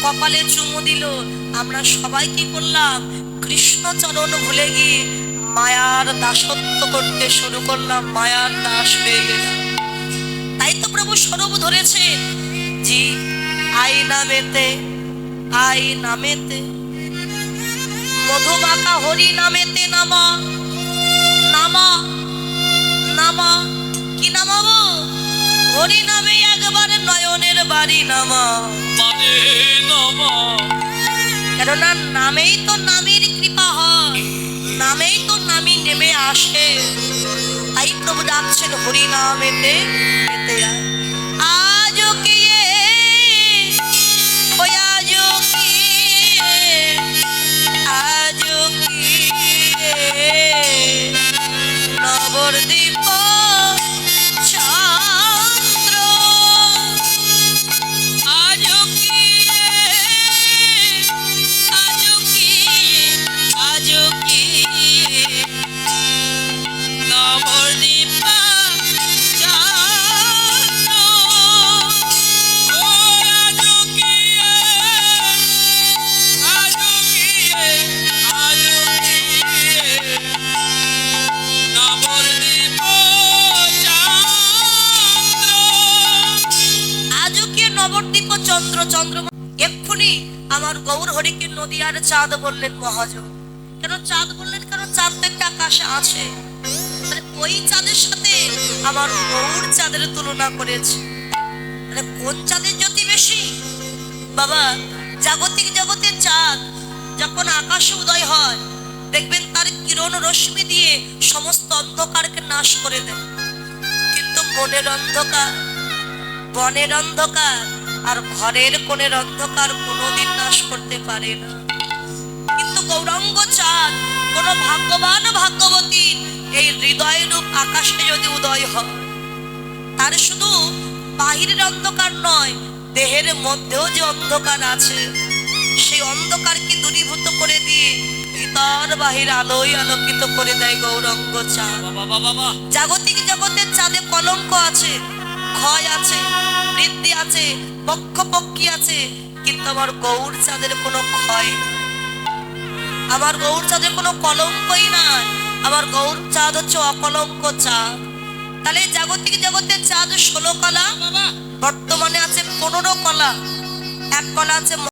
কপালে চুমু দিল। আমরা সবাই কি করলাম? কৃষ্ণ চরণ ভুলে গিয়ে মায়ার দাসত্ব করতে শুরু করলাম, মায়ার দাস হয়ে গেলাম। তাই তো প্রভু স্বরূপ ধরেছে, জি আই নামেতে, আই নামেতে মধুমাখা হরি নামেতে নামা, নামা নামা। কি নামাবো? হরি নামে একবার নয়নের বাড়ি নামা, কেননা নামেই তো নামের কৃপা হয়, নামেই তো নামি নেমে আসে। তাই প্রভু ডাকছেন হরি নামেতে এতে আজ কি নবদ্বীপ চন্দ্র, আজ কি আজ কি আজ কি নবদ্বীপ চন্দ্র, ও আজ কি আজ কি আজ কি নবদ্বীপ চন্দ্র, আজকে নবদ্বীপ চন্দ্র। চন্দ্র এক্ষুনি আমার গৌর হরিকে নদিয়ার চাঁদ বললেন মহাজন। কেন চাঁদ বললেন? কারণ চাঁদ তো একটা আকাশে আছে, ওই চাঁদের সাথে আমার গৌর চাঁদের তুলনা করেছে। কোন চাঁদের জ্যোতি বেশি? বাবা, জাগতিক জগতের চাঁদ যখন আকাশে উদয় হয়, দেখবেন তার কিরণ রশ্মি দিয়ে সমস্ত অন্ধকারকে নাশ করে দেয়। কিন্তু মনের অন্ধকার, বনের অন্ধকার আর ঘরের কোণের অন্ধকার কোনোদিন নাশ করতে পারে না। কিন্তু গৌরাঙ্গ চাঁদ কোন ভাগ্যবান ভাগ্যবতী এই হৃদয় রূপ আকাশে যদি উদয় হয়, তার শুধু বাহিরের অন্ধকার নয়, দেহের মধ্যেও যে অন্ধকার আছে সেই অন্ধকারকে দূরীভূত করে দিয়ে ভিতর বাহির আলোয় আলোকিত করে দেয় গৌরাঙ্গ চাঁদ। জাগতিক জগতের চাঁদে কলঙ্ক আছে, ক্ষয় আছে, বৃদ্ধি আছে, পক্ষপক্ষী আছে, কিন্তু আমার গৌর চাঁদের কোনো ক্ষয় নেই, আমার গৌর চাঁদের কোনো কলঙ্কই নাই। আমার গৌর চাঁদ হচ্ছে অকলঙ্ক চাঁদ। তাহলে জাগতিক জগতের চাঁদ 16 কলা, বর্তমানে আছে 15 কলা। এক কলা আছে